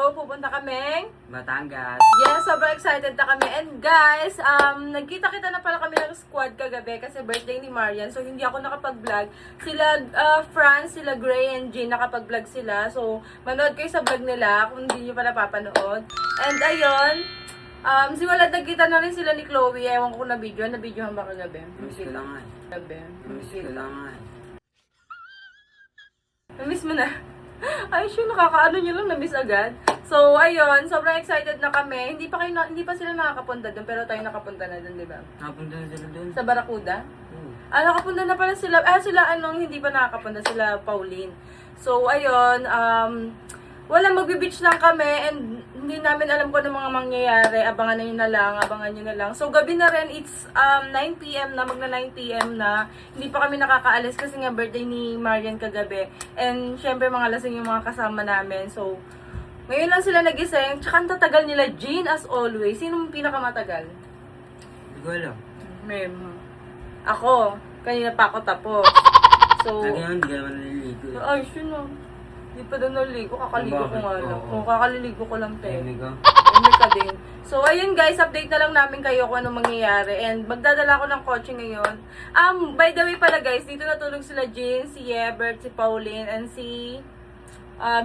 So, pupunta kaming Batangas. yes, sobrang excited na kami. And guys, nagkita-kita na pala kami ng squad kagabi kasi birthday ni Marian. So, hindi ako nakapag-vlog. Sila, Franz, sila Gray and Jean, nakapag-vlog sila. So, manood kayo sa vlog nila kung hindi nyo pa napapanood. And ayun, simula nagkita na rin sila ni Chloe. Ewan ko kung na-videohan ba kagabi? Miss ko lang nga eh. Kagabi. Miss ko lang nga eh. Na-miss mo na? Ay, sure, nakakaano nyo lang, na-miss agad. So, ayun, sobrang excited na kami. Hindi pa sila nakakapunta doon, pero tayo nakapunta na doon, di ba? Nakapunta na sila doon. Sa Barracuda? Oo. Nakapunta na pala sila. Hindi pa nakakapunta, sila Pauline. So, ayun, walang magbe-beach lang kami and hindi namin alam kung ano mga mangyayari. Abangan nyo na lang. So, gabi na rin, it's 9 PM na, magna 9 PM na. Hindi pa kami nakakaalis kasi nga birthday ni Marian kagabi. And, syempre, mga lasing yung mga kasama namin. So, ngayon lang sila nagising. Tsaka ang tatagal nila, Jean, as always. Sino pinakamatagal? Hindi ko alam. Mem. Ako. Kanina pa ako tapos. So, Lagi naman, hindi ka naman naliligo eh. ay, sino? Hindi pa daw naligo. Kakaligo ko nga lang. Oo. Kung kakaliligo ko lang, te. Tahimik ka. Tahimik ka din. So, ayun guys, update na lang namin kayo kung anong mangyayari. And magdadala ko ng kotse ngayon. By the way pala guys, dito natulog sila Jean, si Yebert, si Pauline, and si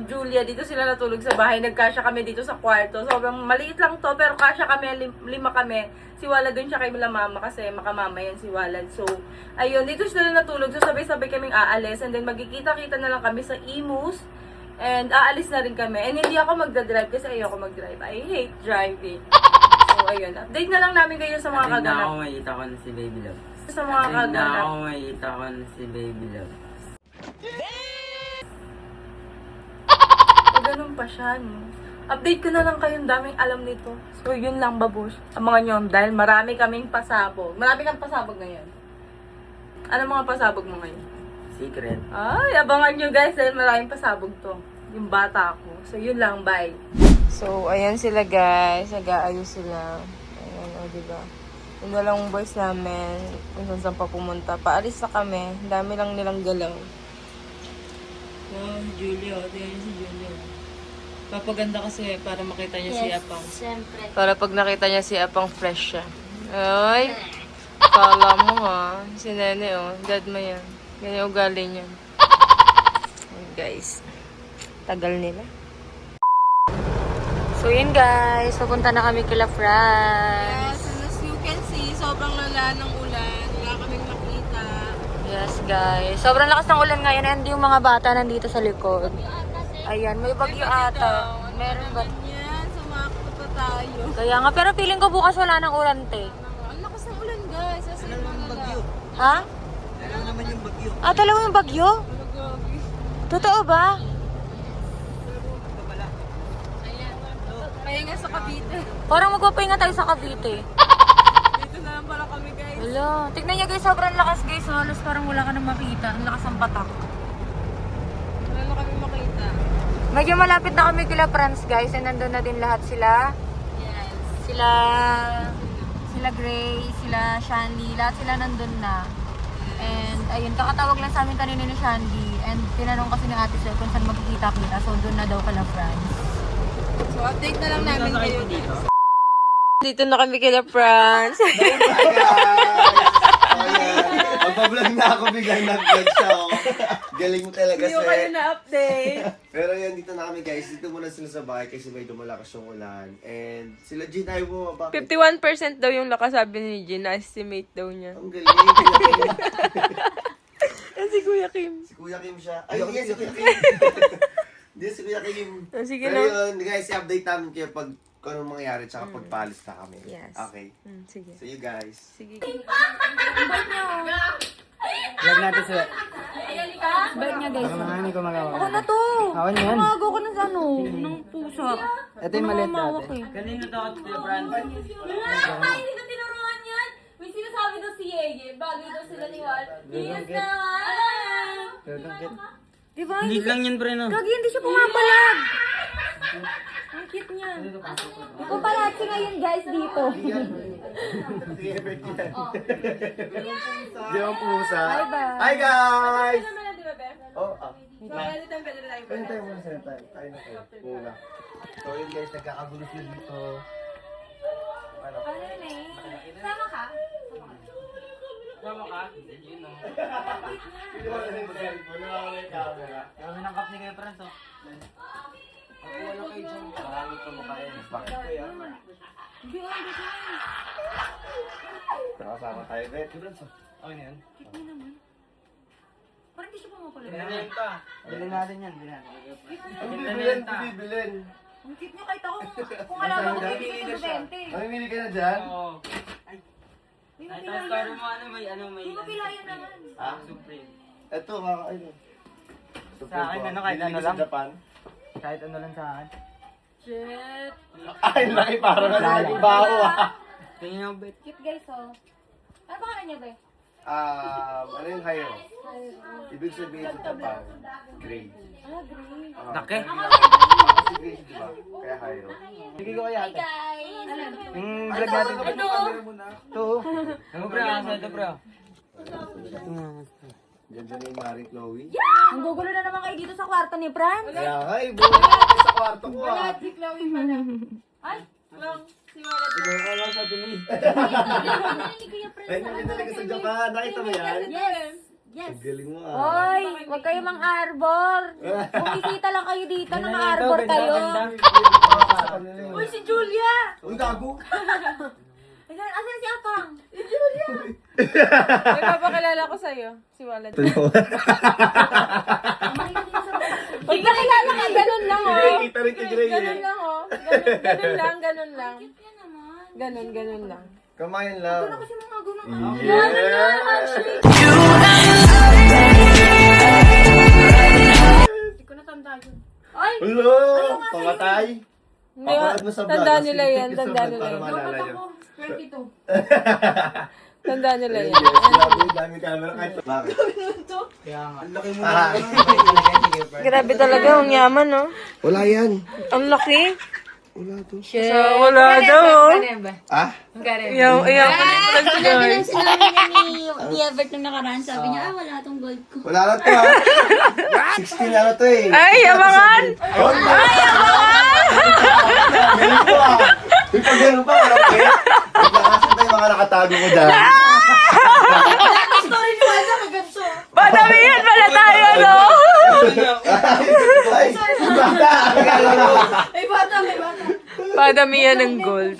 Julia. Dito sila natulog sa bahay. Nagkasya kami dito sa kwarto. Sobrang maliit lang to, pero kasya kami, lima kami. Si Walad dun siya kay mama kasi makamama yan si Walad. So, ayun, dito sila natulog. So, sabay-sabay kaming aalis. And then, magkikita-kita na lang kami sa Imus. And aalis na rin kami. And hindi ako magdadrive kasi ayoko mag-drive. I hate driving. So, ayun. Update na lang namin kayo sa mga Tignan kaganap. ako, makikita ko na si Baby Love. Sa mga Tignan kaganap. ako, makikita ko na si Baby Love. So, ganun pa siya, no? Update ko na lang kayo. Daming alam nito. So, yun lang, babush. Ang mga nyom, dahil marami kaming pasabog. Marami kang pasabog ngayon. Ano mga pasabog mo ngayon? Secret. Ay, abangan nyo guys dahil maraming pasabog to. Yung bata ko. So, yun lang. Bye. So, ayan sila guys. Nag-aayos sila. Ayan, o, diba? Yung dalawang boys namin, kung saan pa pumunta. Paalis na kami. Ang dami lang nilang galaw. Oh, Julio. Tingnan si Julio. Papaganda kasi para makita niya si Apang. Siyempre. Para pag nakita niya si Apang, fresh siya. Ay, kala mo ha. Si Nene, oh. Dad mo yan. Ganyan ugali niya. Ayan, guys. Tagal nila. So, yun guys. Papunta na kami kila Franz. Yes, and as you can see, sobrang lala ng ulan. Wala kaming makita. Yes, guys. Sobrang lakas ng ulan ngayon and yung mga bata nandito sa likod. Ayan, may bagyo ata. Meron ba? Yan, sumakto pa tayo. Kaya nga, pero feeling ko bukas wala ng ulan, te. Ang lakas ng ulan, guys. Alam naman yung bagyo. Ha? Alam naman yung bagyo. Talaga yung bagyo? Totoo ba? Kaya nga sa Cavite. Parang magpapahinga tayo sa Cavite. Dito na lang pala kami, guys. Wala. Tignan niyo, guys. Sobrang lakas, guys. Halos parang wala ka nang makita. Ang lakas ng patak. Wala na kami makita. Medyo malapit na kami kila Franz, guys. And nandun na din lahat sila. Yes. Sila Gray, sila Shandy. Lahat sila nandun na. And ayun, kakatawag lang sa amin kanina ni Shandy. And tinanong kasi ni Ate Sir kung saan magkikita-kita. So doon na daw kala Franz. So update na lang namin kayo dito. Dito na kami kila Franz. Magpa-vlog na ako, biglang nag-vlog siya. Oh. Galing mo talaga, Hindi ko kayo na-update. Pero yan, dito na kami guys. Dito muna sila sa bahay kasi may dumalakas yung ulan. And sila Jean, ayaw mo, bakit? 51% daw yung lakas, sabi ni Jean. Na-estimate daw niya. Ang galing, Kuya Kim. Si Kuya Kim. Si Kuya Kim siya. Ay, hindi, si Kuya Kim. Hindi, si Kuya Kim. Sige Pero na. yun, guys, i-update namin kayo pag kung anong mangyayari tsaka pagpalis na kami. Yes. Okay. Sige. See you guys. Sige. Vlog natin sila. Bait niya guys. Mga hindi ko magawa. Ako na to. Ako yan. Tumago ko na sa ano, ng pusa. Ito yung maliit Namamawak dati. eh. Kanino to ako si Franz? Wala! Hindi ko tinuruan yan! May sinasabi daw si Yeye. Bagay daw sila ni Wal. Yes naman! Diba? Hindi lang yan, pre, no? Gagi, hindi siya pumapalag. Ang cute niya. Paparazzi ngayon guys dito. Di ba pusa? Bye-bye. Hi guys! Ano naman na, di ba? Bebe? Oh, So, anytime pwede na tayo. Kain tayo muna sa tayo. Kain na tayo. Muna. So yun guys, nagkakagulo sila dito. Ano? Ano yun eh? Sama ka? Tama ka? Yun o. Hindi mo na yung cellphone. Wala ko yung camera. Kami ng cup ni Kuya Franz o. Ako wala kayo dyan. Maraming kumakain. Bakit kaya? Hindi ko hindi ko. Nakasama tayo, Bet. Okay na yan. Cute mo naman. Parang di siya pumukulit. Binenta. Bilhin natin yan. Bilhin natin. Bibilin, bibilin. Ang cute niya kahit ako. Kung alam mo, hindi ko ito 20. Mamimili ka na dyan? Oo. Hindi mo Ay, pilayan. tapos mo may Hindi mo pilayan naman. Ah? Supreme. Ito, kakain. Sa akin, ano, kahit Binili ano ko lang. Sa Japan. Kahit ano lang sa akin. Shit. Ay, laki parang ano naging baho ah. Tingin ako, Bet. Cute guys, oh. Ano pangalan niya ba? Ano yung higher? Ibig sabihin sa Japan, grade. Ah, green. Laki. Kasi grade, di ba? Kaya higher. Sige ko kaya. Hi guys! Alam. Yung vlog natin. Ito! Ito. Ano bro? Asa ito bro? Ganda ni Marie Chloe. Ang gugulo na naman kayo dito sa kwarto ni Fran. Kaya nga, buhay natin sa kwarto ko ah. Wala, si Chloe pala. Ay, lang. Si Wallet. Ikaw ka lang sa Pinoy. Hindi ko yung Fran. Ay, nandiyan talaga sa Japan. Nakita mo yan? Yes! Yes! Ang galing mo ah. Hoy! Huwag kayo mang-arbor! Bumisita lang kayo dito na ma-arbor Ganda, kayo. ganda. Sa kanila yun. Uy, si Julia! Uy, gago! Asan si Apang? May papakilala ko sa'yo. Si Wallet. Pag nakilala ka, ganun lang oh. Kita rin kay Gray Ganun eh. lang oh. Ganun lang, ganun lang. Yan naman. Ganun lang. Kamayan lang. Kasi mga gunang Yes! Hindi ko natanda yun. Ay! Hello! Pamatay! Hindi, Papanood mo sa vlog. tanda Tapos nila yan, titik ka sa tanda vlog nila para yan. maalala Dapat nyo. ako. 22. Tanda nila yan. Yes, grabe yung dami camera kahit. Bakit? Kaya nga. Ang laki mo Ah. Grabe talaga, ang yaman no. Wala yan. Ang laki. Wala to. Wala daw oh. Ah? Iyaw ka na pala si Joy. Sinabi niya ni Everett nung nakaraan, sabi niya, wala tong gold ko. Wala na to ha. 16 na na to eh. Ay, yamangan! Ay, Galing ko ah. Yung pag ganun pa, parang kaya. Nagkakasin tayo mga nakatago ko dyan. Padamihan pala tayo, no? Ay, bata! Padamihan ng gold.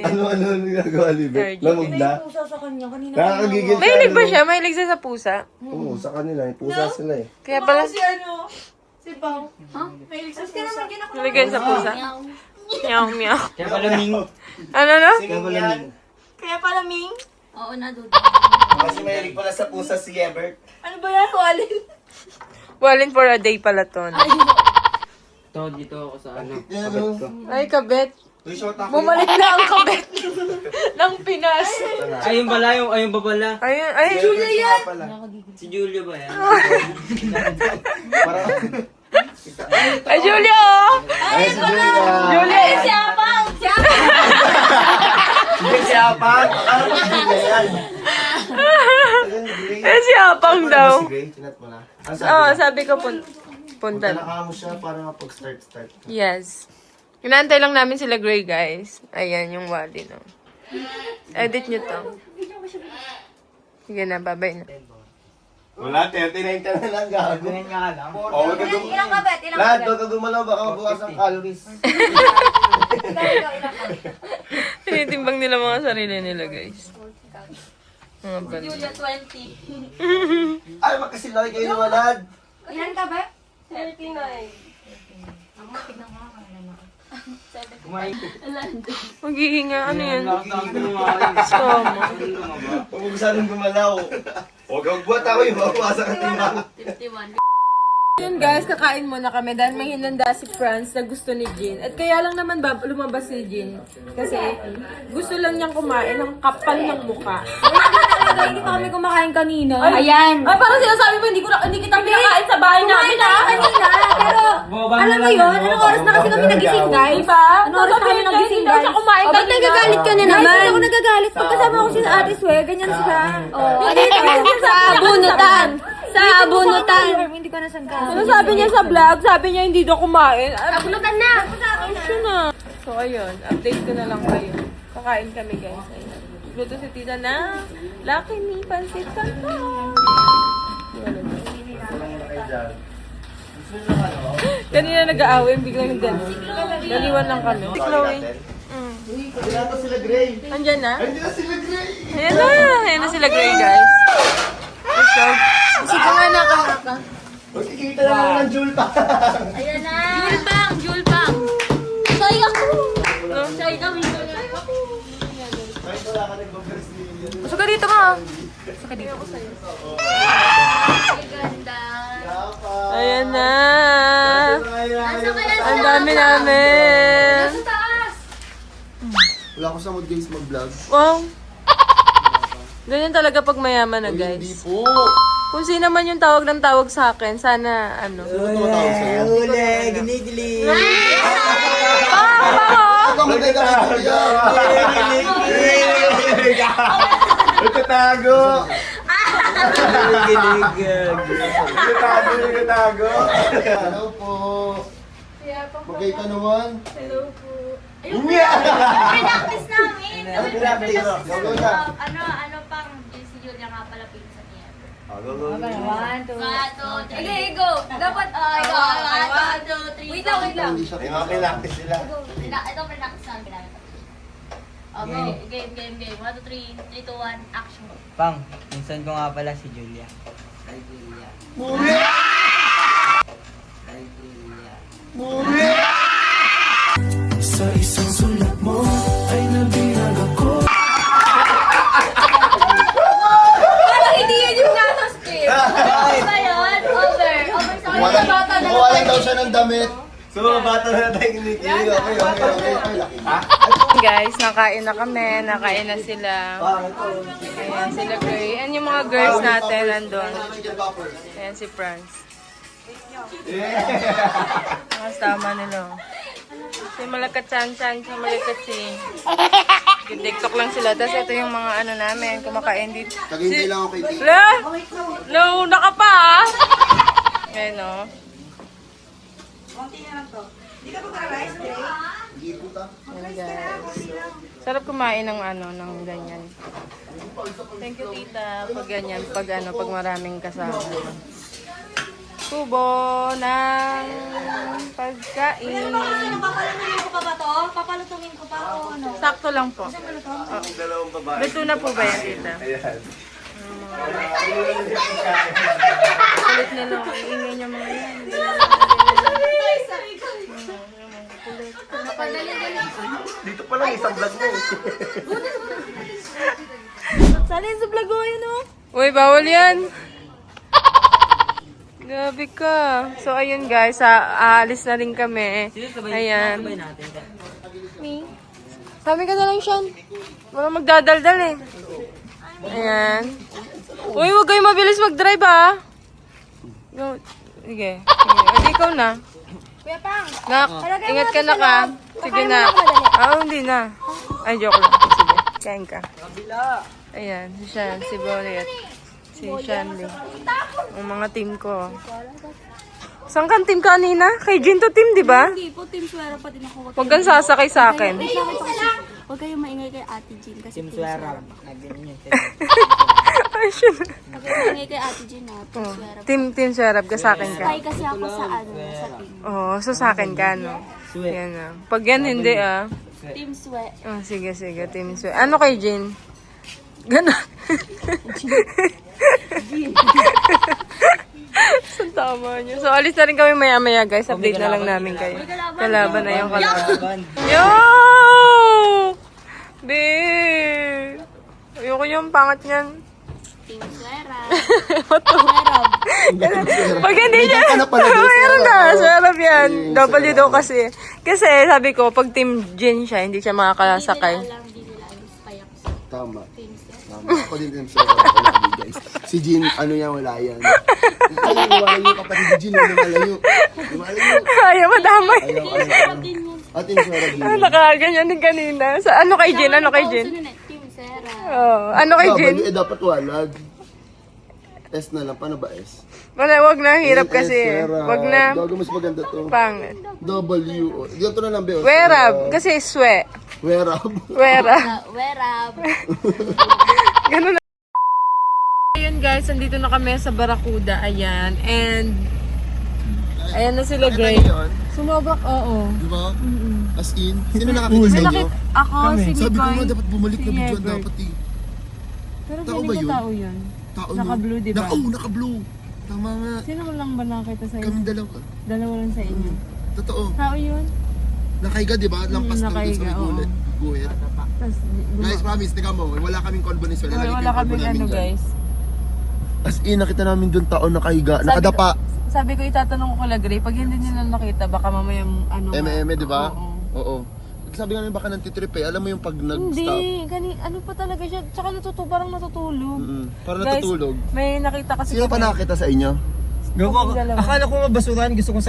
Ano ginagawa ni Beth? Lamog na? Pusa sa kanya kanina. Nakakagigil siya. Mahilig ba ano? siya? Mahilig siya sa pusa? Oo, sa kanila. Yung pusa sila eh. Kaya pala, Kasi naman din ako. mahilig sa pusa. Meow, meow. Kaya pala Ming. Ano, no? Kaya pala yan. Oo, nadudo. Kasi mahilig pala sa pusa si Ebert. Walin for a day pala to. no? Ito, dito ako sa ano. Yan Kabit o. ko. Ay, kabet. Uy, short ako. Bumalik na ang kabet ng Pinas. Ayun pala, yung babala. Ayun, ay, Julia yan! Si Julia ba yan? Parang... ay, Julia, oh! Ay, si Julia! Julia, Si Apang! Si Apang! Sige, si Apang! Akala ko si Julia yan. Ayun, Gray. eh, si Apang Ano ba daw. si Gray? Chinat mo na. Ano sabi Oo, niya? sabi ko punta. Punta na kamo siya para mapag-start. Yes. Inaantay lang namin sila Gray, guys. Ayan, yung wali, no. Edit nyo to. Sige na, babay na. Wala, 39 ka na lang, gago. Ganyan nga lang. Oh, wag ka Ilang kabet? Ilang Lahat, kabet? wag ka gumalaw, baka mabukas ang calories. Ikaw, ilang kabet? Tinitimbang nila mga sarili nila, guys. Mga banda. Julia, 20. Ay, magkasilaki kayo ng walad. Ilan kabet? 39. Kumain. Maghihinga, ano yan? Lakas na ako kumain. Tama. Huwag mo sanang gumalaw. Huwag kang buhat ako yung mapapasa ka timba. 51. Yun guys, kakain muna kami dahil may hinanda si Franz na gusto ni Jean. At kaya lang naman lumabas si Jean. Kasi gusto lang niyang kumain ng kapal ng mukha. Hindi pa kami kumakain kanina. Ayan! Ay, parang sinasabi mo, hindi kita pinakain sa bahay namin, ha? Kanina, pero Bumaba alam mo na lang, yun, no? anong oras na kasi kami nagising, guys? Diba? Anong oras na kami nagising, daw guys? siya kumain O, ba't kanina? nagagalit ka na naman? Guys, hindi ako nagagalit. Pag kasama ko si Ate Swe, ganyan siya. Oh, ano ito? Sa bunutan. Sa abunutan. Ano sabi niya sa vlog? Sabi niya hindi daw kumain. Abunutan na. Siya na. So, ayun. Update ko na lang kayo. Kakain kami, guys. Ayun. Luto si tita na Lucky Me Pansit Canton. Kanina nag-aaway, biglang nagdaliwan lang kami. Si Chloe. Hindi na sila Gray. Andyan na? Hindi na sila Gray. Ayan na. Ayan na sila Gray, guys. Let's go. Sige nga na ka. Magkikita naman ng Jule pa. Ayan na. Julpang. Soy ako. Soy kami. Kahit wala ka nag-converse niya. Masok ka dito, ma. Ay, ganda. Ayan na. Nasa kaya Ang dami namin. Sa taas. Wala ko sa mood guys mag-vlog. Wow. Ganyan talaga pag mayaman na, Hindi guys. po. Kung sino man yung tawag ng tawag sa akin, sana ano. Ano tumatawag sa'yo? Ginigilig. Huwag kang maganda ka kuya. Nagtatago. Nagtatago. Hello po. Bagay ka naman. Practice namin. Go na. Ano pang si Julia nga pala pinsan niya. One, two. 1, 2, 3. Okay, go. Dapat, go. 1, 2, 3. Wait lang. Hindi siya kinakilakis sila. Ito, practice namin ginamit. Okay, game. 1, 2, 3, 3, 2, 1, action. Pang, minsan ko nga pala si Julia. Ay, Julia. Muli! Ay, Julia. Muli! Parang hindi yan yung nasa script. Ano ba yun? Over sa kanya bata na Kuha lang daw siya ng damit. So, bata na tayo kinikilig. Okay. Guys, nakain na kami. Nakain na sila. Ayan, sila Gray. Ayan yung mga girls natin nandun. Ayan si Franz. Mas tama nila. Si Malakat Chan-Chan, si Malakat si... TikTok lang sila. Tapos ito yung mga ano namin, kumakain dito. Taghintay lang ako kay Tito. La! Nauna ka pa ah! Ayan o. Hindi po ta. Ayan guys. Sarap kumain ng ano, ng ganyan. Thank you tita. Pag ganyan, pag ano, pag maraming kasama. Tubo ng pagkain. Papalutungin ko pa ba to? Papalutungin ko pa o ano? Sakto lang po. Luto na po ba yan, tita? Kulit nila. Iingay niya mga yan. Dito pa lang isang vlog mo. Salin sa vlog ko yun o. Uy, bawal yan. Grabe ka. So, ayun guys. Aalis na rin kami. Ayan. Sabay natin. Me? Sabi ka na lang, Sean. Wala magdadaldal eh. Ayan. Uy, huwag kayo mabilis mag-drive ah. Go. Sige. Sige. Ikaw na. Kuya Pang, Nak, ingat ka na ka. Sige na. Hindi na. Ay, joke lang. Sige. Kain ka. Ayan. Si Sean, si Bonnie at si Shanley. Ang mga team ko. Saan kang team kanina? Kay Jin to team, di ba? hindi po, Team Suera pa din ako. Huwag kang sasakay sa akin. Huwag kayong maingay kay Ate Jean kasi Team Suera. Nag-ganyan. Ay, Sean. Huwag kayong maingay kay Ate Jean ha, Team Suera. Team Swerab ka sa akin ka. Ay, kasi ako sa ano, sa team. Oo, so sa akin ka, no? Sweet. Yan na. Pag yan, hindi ah. Team Swe. Oh, sige, Team Swerab. Ano kay Jin? Ganon. Saan tama niyo? So, alis na rin kami maya-maya, guys. Update na lang namin kayo. Kalaban na yung kalaban. Yo! Babe! Ayoko yung pangat niyan. Team Suera. Pag hindi niya, May ka na pala doon, meron na, Sarap. sarap yan. W daw kasi. Kasi sabi ko, pag Team Jin siya, hindi siya makakasakay. Hindi nila alam payak sa Tama. Team Suera. Tama. Ako din din siya. Guys. Si Jean, ano yan, wala yan. Ay, lumalayo kapatid ni Jean, lumalayo. Lumalayo. Ayaw madamay. Ayaw, Team Suera din yun. Atin Suera Jean. Nakaganyan din kanina. Sa ano kay Jin? Ano kay Jin? Team Suera. Oh, ano kay Jin? Dapat walag. S na lang. Paano ba S? Wala, wag na. Hirap S, kasi. Werab. Wag na. Gago, mas maganda to. Pangit. W. Dito na lang, Beo. Werab. Kasi swe. Werab. Werab. Where up? Ganun na. Ayun guys, andito na kami sa Barracuda. Ayan. And, ayan na sila guys. Sumobak, oo. Di ba? As in, sino nakakita sa inyo? Ako, si Sabi ko Mikoy. nga, dapat bumalik na si video Hebert. dapat eh. Pero Tao feeling ba ko yun? tao yun. Tao Naka-blue, di ba? Naka-blue. Tama nga. Sino mo lang ba nakita sa inyo? Kaming dalawa. Dalawa lang sa inyo. Totoo. Tao yun? Nakaiga, di ba? Lampas lang dun sa nakaiga, may oo. gulit. Guhit. Tapos, Guys, promise, tika mo. Wala kaming convo ni Swen. wala kaming ano guys. As in, nakita namin dun tao nakahiga. Nakadapa. Sabi ko, itatanong ko kala Gray, pag hindi nila nakita, baka mamaya ano. Eme, di ba? Oo. Oo. Sabi nga namin baka nantitrip eh. Alam mo yung pag nag-stop. Hindi, ano pa talaga siya. Tsaka parang natutulog. Parang Guys, natutulog. may nakita kasi Sino pa nakakita sa inyo? Gago ako. dalawa. Akala ko nga basurahan. Gusto kong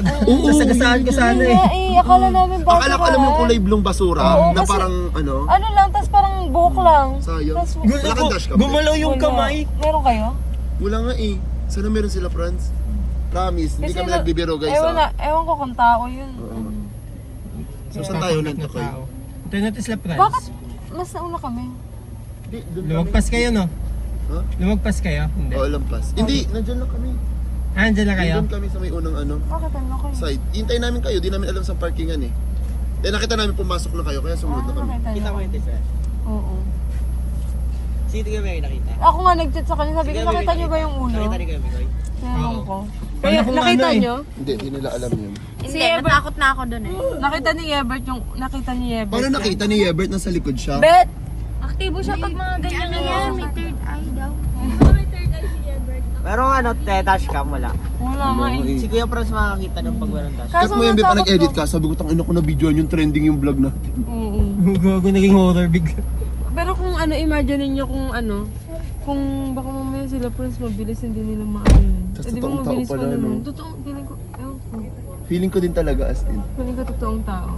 sasagasaan ko sana Hindi eh. nga akala namin basura. Akala ko alam mo yung kulay blong basura Oo, na kasi- parang ano? Ano lang, tas parang buhok lang. Sayang. Tas, Wala kang dashcam. Gumalaw yung wala. kamay. Meron kayo? Wala nga eh. Sana meron sila, Franz. Promise, hindi kami nagbibiro guys. Ewan ko kung tao yun. So saan tayo nagtukoy? Ito natin sila, Franz. Bakit mas nauna kami? Lumagpas kayo, no? Ha? Lumagpas kayo? Hindi. Oo, lampas. Hindi, nandyan lang kami. Ah, andyan na kayo? Nandun kami sa may unang ano, Bakit ano kayo? side. Hintay namin kayo, di namin alam sa parkingan eh. Eh nakita namin pumasok na kayo, kaya sumunod na kami. Nakita niyo. ito, sir. Oo. Sige, ka may nakita. Ako nga nag-chat sa kanya, sabi ko, nakita niyo ba yung ulo? ni kayo, Mikoy? Ewan ko. Kaya kung Nakita ano eh. niyo? Hindi, di nila alam yun. Hindi, natakot na ako dun eh. Nakita ni Ebert yung, nakita ni Ebert. Paano nakita ni Ebert na sa likod siya? Bet! Aktibo siya pag mga ganyan na yan. May third eye daw. Pero ano, dashcam wala. Wala nga eh. Si Kuya Franz makakita ng pag walang dashcam. Kat mo yan, Bea, pa natakot nag-edit ko. ka, sabi ko, tangina ko na video yung trending yung vlog natin. Oo. Gago, naging horror big. Pero kung ano, imagine niyo kung ano, kung baka mamaya sila friends mabilis, hindi nila maano. Tas Eh, di ba totoong tao mabilis pala, pa naman? no? Totoong, feeling ko, ewan ko. Feeling ko din talaga as in. Feeling ko totoong tao.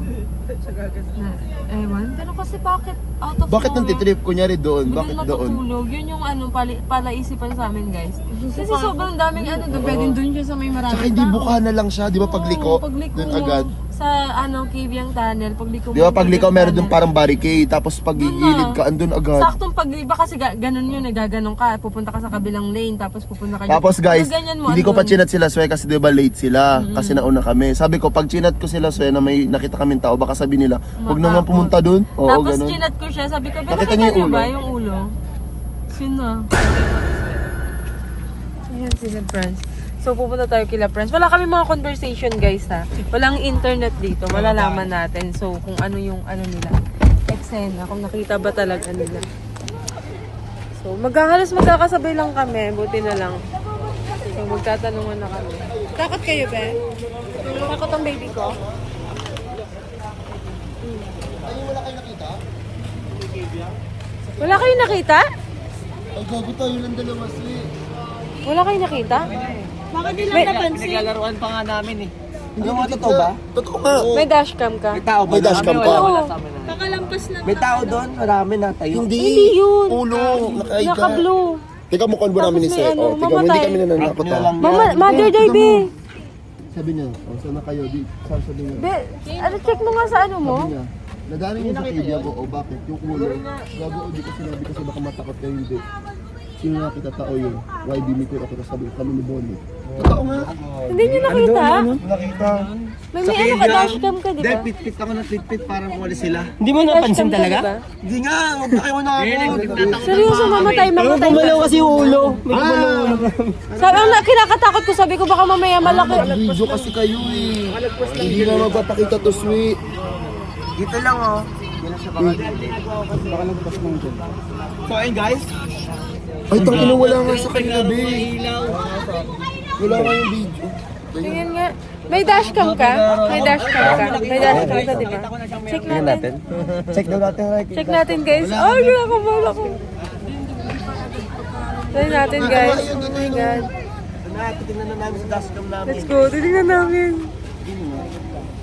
Na, ewan. Pero kasi bakit out of Bakit nowhere, nang titrip? Kunyari doon, biglang bakit doon? natutulog? Yun yung ano, palaisipan sa amin guys. Kasi sobrang daming ano, pwedeng doon siya sa may maraming Tsaka hindi buka na lang siya, di ba pagliko? Oo, pagliko. Doon agad. Sa ano, Kibyang Tunnel, pagliko. Di ba mo, pagliko Kibyang meron doon Tunnel. parang barricade, tapos pag gigilid ka, andun agad. Saktong pagliba kasi ganun yun, nagaganon ka, pupunta ka sa kabilang lane, tapos pupunta ka Tapos guys, Pag ganyan mo, hindi ko pa andun. chinat sila Swe kasi di ba late sila kasi nauna kami. Sabi ko pag chinat ko sila Swe na may nakita kaming tao baka sabi nila, huwag naman Matakot. pumunta doon. Oo, Tapos ganun. chinat ko siya, sabi ko, Nakita nakita niyo yung niyo ba ulo? yung ulo? Sino? Ayan, sila friends. So, pupunta tayo kila friends. Wala kami mga conversation, guys, ha? Walang internet dito. Malalaman natin. So, kung ano yung ano nila. Eksena. Kung nakita ba talaga nila. So, halos magkakasabay lang kami. Buti na lang. So, magtatanungan na kami. Takot kayo, be? Takot ang baby ko? Wala kayong nakita? Ay, gago tayo lang dalawa Swe. Wala kayong nakita? Bakit nila napansin? Naglalaruan pa nga namin eh. Hindi mo totoo ba? Totoo nga. May dashcam ka? Tao ba? May dashcam ka? Oo. Kakalampas lang. May tao doon, marami na tayo. Hindi. Hindi yun. Ulo. Nakaiga. Naka-blue. Teka mo convo namin ni Tapos Swe. may ano, Oh, teka mo, hindi mamatay. kami nananakot ha. Mother Day, be. Sabi niya, oh, sana kayo, di, sabi niya. Be, ano, check mo nga sa ano mo. Sabi niya, nagaling niya sa kidya ko, o bakit? Yung ulo, gago, di ko sinabi kasi baka matakot kayo hindi. Sino nakita tao yun? Why di mi ko ako sabi kami ni Bonnie. Totoo nga. Hindi niyo nakita? Nakita. May ano ka, dashcam ka, di ba? Pitpit ako ng pitpit para kumali sila. Hindi mo napansin talaga? Hindi nga, huwag na kayo na ako. Seryoso, mamatay. Gumalaw kasi yung ulo. Sabi, ang kinakatakot ko, sabi ko baka mamaya malaki. Video kasi kayo eh. Hindi na magpapakita to sweet. Dito lang oh. Baka nagpas lang dyan. So ayun guys. Ay, tangina wala nga sa kanila, be. Wala nga yung video. Tingin nga. May dashcam ka? May dashcam ka? May dashcam ka, di ba? Check natin. Check daw natin. Check natin, guys. Ay, ginakabahan ako. Try natin, guys. Oh my God. Tingnan na namin sa dashcam namin. Let's go. Titingnan namin.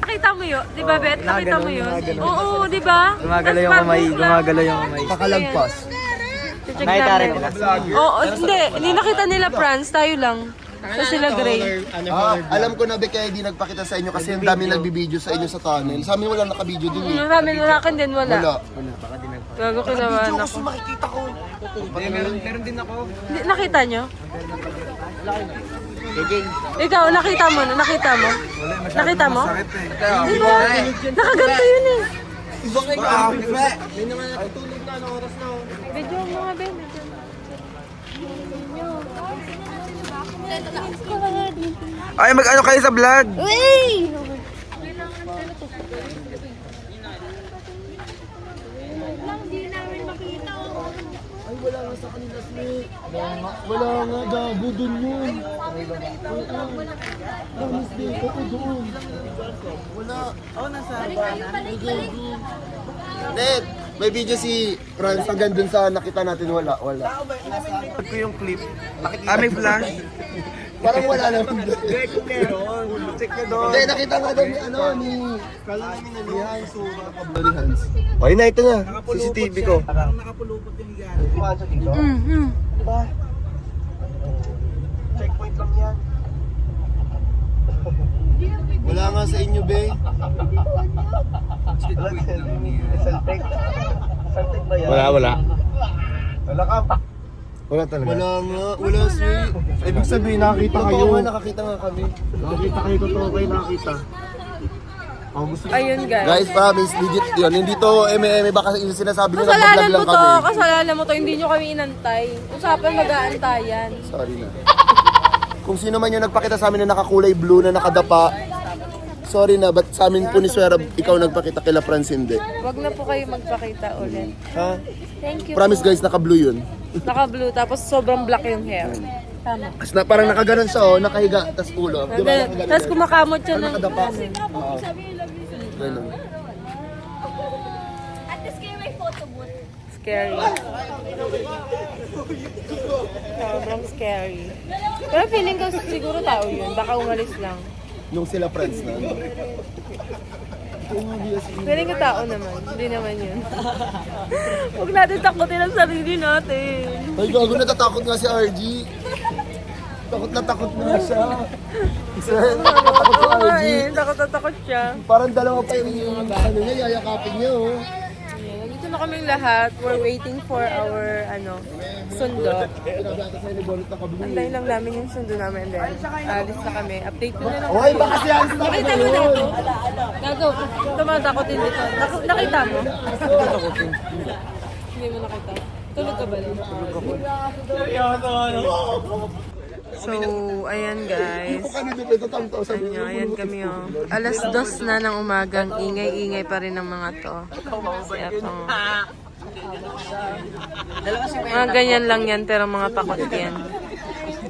Nakita mo yun? Di ba, Bet? Nakita mo yun? Oo, di ba? Gumagalaw yung kamay, gumagalaw yung kamay. Pakalagpas. Check namin. Oo, hindi nakita nila Franz, tayo lang. So sila Gray. Alam ko na ba kaya hindi nagpakita sa inyo kasi ang dami nagbibideo sa inyo sa tunnel. Sa amin wala nakabideo din eh. Sa amin, wala din, Wala. wala. Gago kinawa Video na kasi ako. makikita ko. Meron din ako. Nakita nyo? Ikaw, nakita mo? Nakita mo? Nakita mo? Di ba? Nakaganto yun eh. Video mo nga, Ben. Ay, mag-ano kayo sa vlog? Ay, wala nga sa kanila snake. Wala nga, gago dun yun. Promise day, oo doon. Wala. Ned, may video si Franz hanggang dun sa nakita natin, wala. Pag ko yung clip. May flash. Parang wala naman doon. Check ka doon. Hindi, nakita nga daw ni ano, ni Hans. Ni Hans. Okay na, ito na. CCTV ko. Nakapulupot yung higaan. Diba? Checkpoint lang yan. Wala nga sa inyo, be. Wala. Wala talaga. Wala nga, wala sweet. Ibig sabihin, nakakita kayo. Totoo nga, nakakita nga kami. Nakakita kayo, totoo kayo nakakita. Ayun, guys. Guys, promise, legit yun. Hindi to eme-eme, baka yung sinasabi nyo na Kasalanan mag-vlog mo lang to, kami. kasalanan mo to, hindi nyo kami inantay. Usapan mag-aantayan. Sorry na. Kung sino man yung nagpakita sa amin na nakakulay blue na nakadapa, sorry na, ba't sa amin po ni Swera, ikaw nagpakita kila Franz hindi? Wag na po kayo magpakita ulit. Ha? Thank you. Promise guys, naka-blue yun. Naka-blue, tapos sobrang black yung hair. Tama. Tapos na, parang nakaganon siya, oh, nakahiga, tas ulo. Di ba nakaganon Tapos yan? kumakamot siya Parang ng... nakadapa. Oo. Ganun. At least kayo may photo booth. Scary. Sobrang scary. Pero feeling ko siguro tao yun. Baka umalis lang. Nung sila Franz na. Feeling ko tao naman. Hindi naman yun. Huwag natin takutin ang sarili natin. Ay, gago, natatakot nga si RG. Takot na takot na siya. Sir, natatakot si Oo nga RG. eh. Takot na takot siya. Parang dalawa pa yung ano niya, yayakapin niya, oh. Ayan, Nandito na kaming lahat. We're waiting for our sundo. Pinagata sa ni Bonnet na kabuli. Antayin lang namin yung sundo namin. And then, alis na kami. Update mo na lang. Okay, baka si Hans na Nakita mo na ito? Gago. Tumatakotin dito. Nakita mo? Hindi mo nakita. Tulog ka ba rin? So, ayan guys. Ayan kami oh. Alas 2 na ng umagang ingay-ingay pa rin ng mga to. Eto. Mga ganyan lang yan pero mga takot yan.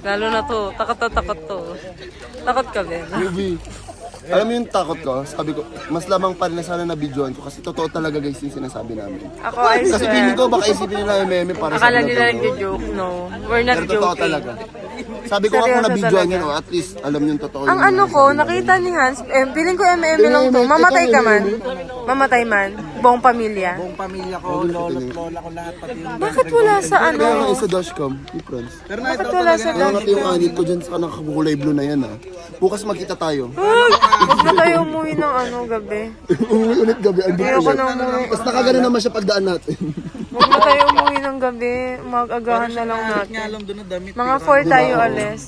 Lalo na to. Takot to. Takot ka, Ben. Ruby, alam mo yung takot ko? Sabi ko, mas lamang pa rin na sana na-videoan ko kasi totoo talaga guys yung sinasabi namin. Ako, I Kasi feeling swear. ko baka isipin nila yung meme para Akala sa nila vlog ko. nag-joke. No. We're not Pero totoo joking. talaga. Sabi ko nga kung Seryoso na-videoan talaga. yun, at least alam yung totoo Ang yung ano ko, nakita ni Hans, feeling ko MM lang to. Mamatay ka man. Mamatay man. Buong pamilya. Buong pamilya ko, lolo't lola ko lahat, pati yung... Bakit wala sa Kaya nga ano? isa dashcam, ni Franz. Pero Bakit nakita ko wala talaga sa Kaya nga yung anit ko dyan sa nakakulay blue na yan ah. Bukas magkita tayo. Huwag na tayo umuwi ng gabi. Umuwi ulit gabi, andun Ayoko ulit. na umuwi. Tapos nakagano naman siya pagdaan natin. Huwag na tayo umuwi ng gabi. Mag-agahan na lang nga natin. lang doon na damit. Mga 4 tayo alis.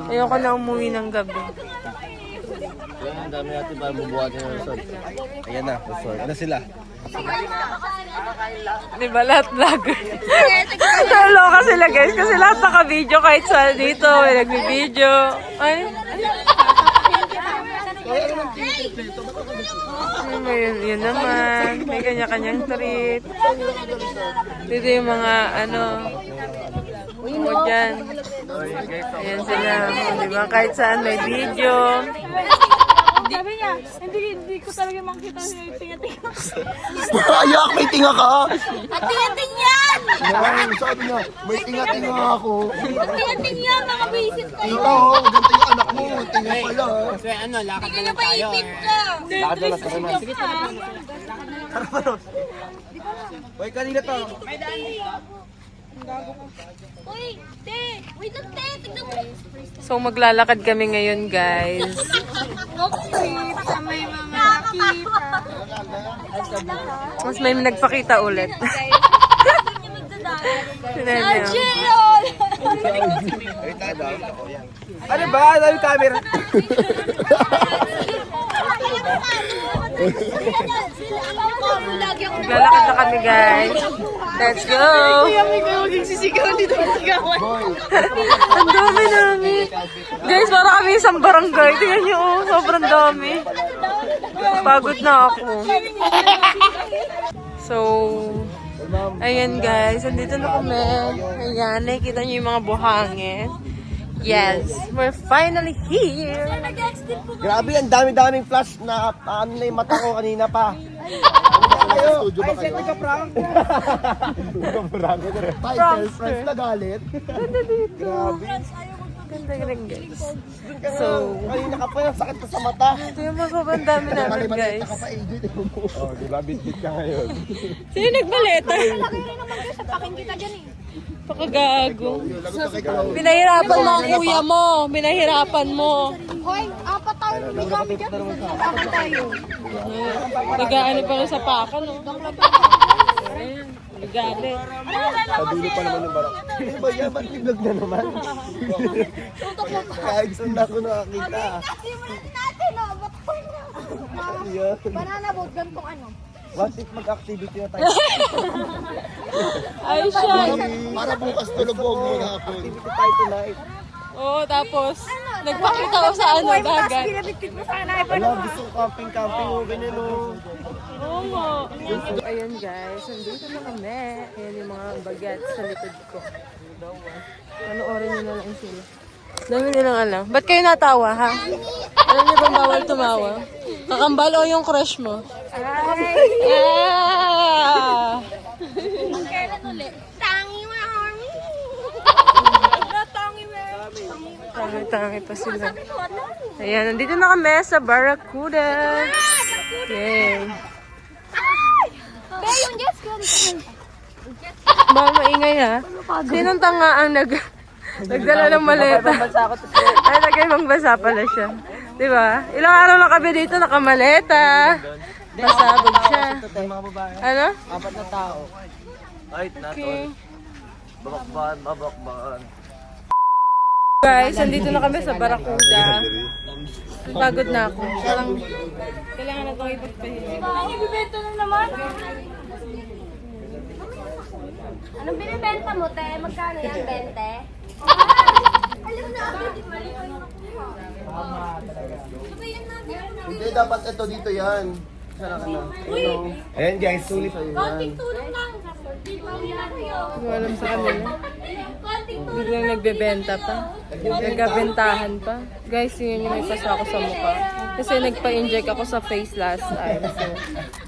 Ayoko na umuwi ng gabi. Ang dami natin para bubuhatin ng resort. Ayan na, resort. Ano sila? Di ba lahat vlogger? Naloka sila guys kasi lahat naka-video kahit sa dito. May nagbi-video. Ay. Yun naman. May kanya-kanyang trip. Dito yung mga dyan. Ayan sila. Diba? Kahit saan may video. Sabi niya, hindi ko talaga makita siya yung tinga-tinga. Ayak, may tinga ka! At tinga-ting yan! Ay, sabi niya, may tinga-tinga ako. Tinga-ting yan, mga bisit kayo. Tita oh, ganito yung anak mo, tinga pala. Hindi na paipit ka. Lakad na lang sa kanan. Hoy, kanina to. Uy, te! Wait lang, te! Tignan mo! So, maglalakad kami ngayon, guys. Sa may mga nakita. Mas may nagpakita ulit. Tignan niyo. Jill! Ano ba? Ano yung camera? Maglalakad na kami, guys. Let's go! Ang dami namin. Guys, para kami isang barangay. Tingnan niyo, oh, sobrang dami. Pagod na ako. So, ayan guys, andito na kami. Ayan, nakikita niyo yung mga buhangin. Yes, we're finally here. Grabe, ang dami-daming flash na ano na yung mata ko kanina pa. Studio ba kayo? Nagka-prank. Title, friends na galit. Grabe. Ganda rin guys. So, kanina ka pa yung sakit ko sa mata. Ito yung mga sobrang dami namin Mali-mali, guys. ka pa AJ. Oh, di ba? Bit-bit ka ngayon. Sino nagbaleta? Laki rin naman kayo sa pakin kita dyan eh. Pakagago. Lagot na kay Cloud. Pinahirapan mo ang kuya mo. Pinahirapan mo. Hoy, apat tayo may kami dyan. Apat tayo. Nag-ano pa rin sa paka, no? Ayun, nagalit. Sa dulo pa naman yung barang. Ano ba yan? Ba't biglag na naman? Kahit saan na ako nakakita. Simulan natin, oh. Ba't pa na? Yan. Banana boat, gantong ano. What if mag-activity na tayo? Ay, siya. Para bukas tulog mo muna ako. Activity tayo tonight. Oo, tapos, nagpakita ko sa ano, dagat. Pinabitit mo sa kanay. Wala, gusto ko camping-camping o ganyan o. Oo nga. So, ayun guys, nandito na kami. Ayan yung mga bagets sa likod ko. Panoorin nyo na lang sila. Dami nilang alam. Ba't kayo natawa, ha? Alam niyo bang bawal tumawa? Kakambal o yung crush mo? Ah! Kailan ulit? Tangi mo, Army. Tangi mo. Tangi-tangi pa sila. Ayan, nandito na kami sa Barracuda. Yay. Be, yung jet ski. Baka maingay, ha? Sinong tanga ang nagdala ng maleta? Ay, nagay basa pala siya. Diba? Ilang araw lang kami dito nakamaleta. Basabog siya. Ano? Apat na tao. Ay, Okay. babakbahan, babakbahan. Guys, andito na kami sa Barracuda. Pagod na ako. Parang kailangan na itong ipagpahinga. Ang ibibenta na naman. Anong binibenta mo, te? Magkano yan, 20? Alam na, mali ko yung Hindi, dapat ito dito yan. Sana ka na. Ayan guys, sulit. konting tulong lang. Hindi ko alam sa kanila. Konting tulong. Biglang nagbebenta pa. Nagkabentahan pa. Guys, yun yung may pasa ako sa mukha. Kasi nagpa-inject ako sa face last time. So,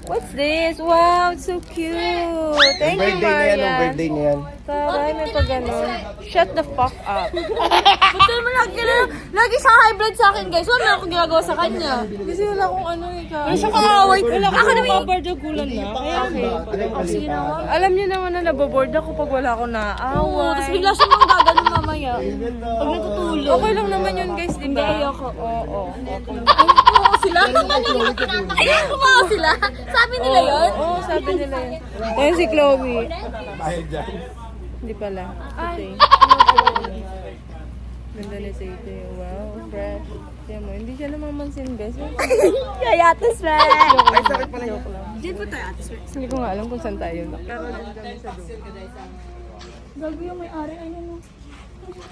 what's this? Wow, it's so cute. Thank you, Birthday na yan, Marian. birthday na yan. Taray, may pa gano'n. Shut the fuck up. Buti mo lagi sa high blood sa akin, guys. Wala na akong ginagawa sa kanya. Kasi wala akong ano eh. Wala siyang kaaway. Wala Ako akong naman yung... kabardagulan na. Kaya okay. Sige na nga. Alam niyo naman na naboboard ako pag wala akong naaway. Tapos bigla siyang manggagano mamaya. Pag natutulog. Okay lang naman yun guys, di ba? Hindi, ayoko. Oo. Oo sila. Ayun, kumawa sila. Sabi nila yun. Oo, sabi nila yun. Kaya si Chloe. Hindi pala. Tay. Ganda ni Tay. Wow, fresh. Tiyan mo, hindi siya namamansin guys. Yayatas, man. Ay, sakit pala yun. Diyan po tayo, atis. Hindi ko nga alam kung saan tayo. Pero doon kami sa doon. Gago yung may-ari. Ayun.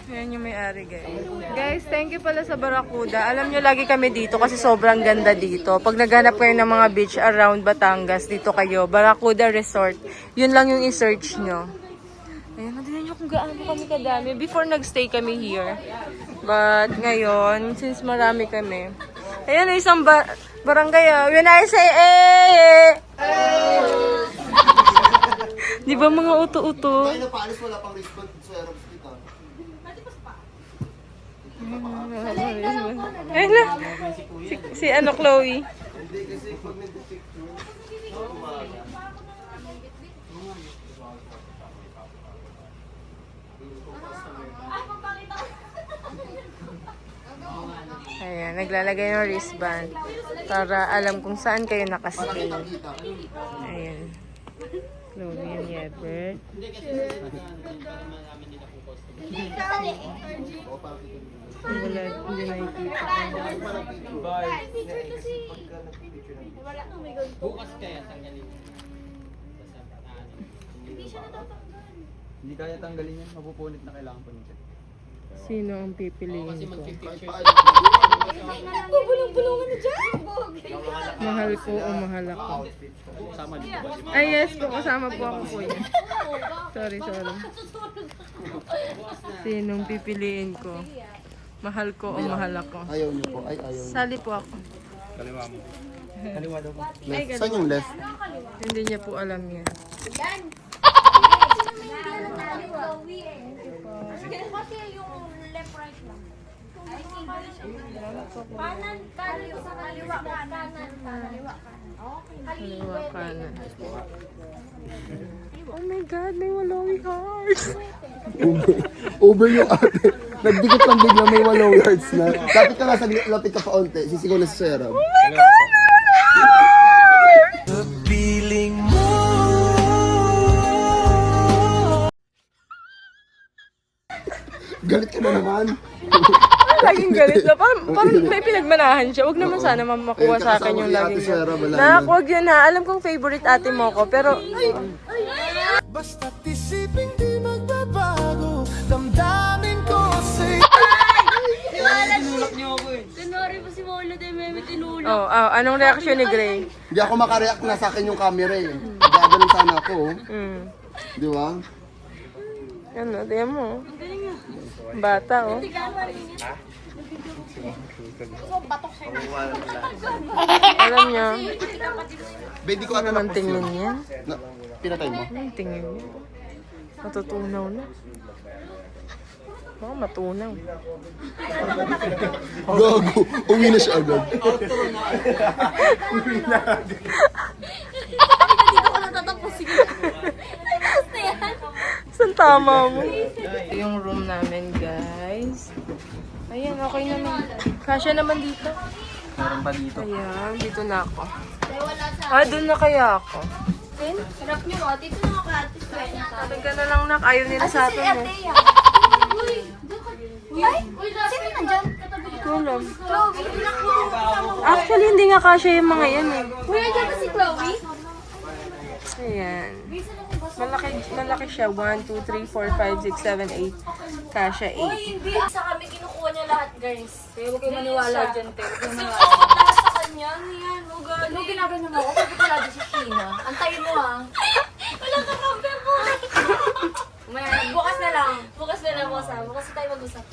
Yan yung may-ari guys. Guys, thank you pala sa Barracuda. Alam nyo, lagi kami dito kasi sobrang ganda dito. Pag naghanap kayo ng mga beach around Batangas, dito kayo. Barracuda Resort. Yun lang yung i-search nyo. Ayan, nadiyan nyo kung gaano kami kadami. Before nagstay kami here. But ngayon, since marami kami. Ayan, isang barangay. When I say eh! Di ba mga uto-uto? Ay, napaalis wala pang respond sa Arabs kita. Ayun na. Si ano, Chloe. Hindi kasi pag nag-picture, umaga. Ayan, naglalagay ng wristband para alam kung saan kayo nakastay. Ayan. Chloe and Yebert. Wala, hindi nakikita. Bukas kaya tanggalin. Hindi kaya tanggalin yan. Mapupunit na kailangan punitin. Sino ang pipiliin Kasi ko? magpipicture. Bulong-bulungan na dyan! Mahal ko o mahal ako? Sama dito ba si Ay, yes po. Kasama po ako po yun. Sorry. Sinong pipiliin ko? Mahal ko o mahal ako? Ayaw niyo po. Ay, ayaw niyo. Sali po ako. Kaliwa mo. Kaliwa daw po. Left. Saan yung left? Hindi niya po alam yan. Yan! Kasi yung left right lang. Kanan, kaliwa sa kaliwa, kanan, kaliwa, kanan. Okay. Kaliwa kanan. Oh my God, may walawing heart. Over yung ate. Nagdikit lang bigla may 8 yards na. Lapit ka nga sa lapit ka pa onte. Sisigaw na si Sarah. Galit ka na naman. Laging galit na. Parang may pinagmanahan siya. Huwag naman sana makuha sa akin yung laging Ate Sarah, wala Nak, na. huwag yun ha. Alam kong favorite ate mo ko. Pero, Basta't isipin di magbabago damdamin ko sa'yo. Tinulak niyo ako eh. Kunwari po si Molo de Meme tinulak. anong reaksyon ni Gray? Hindi ako makareact na sa akin yung camera eh. Gaganon sana ako. Di ba? Ano, tingnan mo. Bata, oh. Alam niya. Baby ko ano Naman tingin niya. Pinatay mo? Anong tingin niya? Matutunaw na. Baka matunaw. Gago. Uwi na siya agad. Dito ko natatapos. Sige. Tapos na yan. Saan tama mo? Ito yung room namin, guys. Ayan, okay naman. Kasya naman dito. Meron pa dito. Ayan, dito na ako. Wala sa Doon na kaya ako. akin. Sarap nyo mo. Dito na ako ate. Sabi ka na lang, nak. Ayaw nila sa atin, eh. Uy! Ay! Sino nandyan? Tulog. Chloe! Actually, hindi nga kasya yung mga yan, eh. Uy, nandiyan ba si Chloe? Ayan. Malaki siya. 1, 2, 3, 4, 5, 6, 7, 8. Kasya 8. Hindi. Sa kami kinukuha niya lahat, guys. Kaya huwag kayo maniwala dyan, te. Kasi lahat sa kanya. Ano yan? Ano ginagano mo? Kapag pala si Sheena. Antayin mo ha. Wala ka kampi po. Bukas na lang. Bukas tayo mag-usap.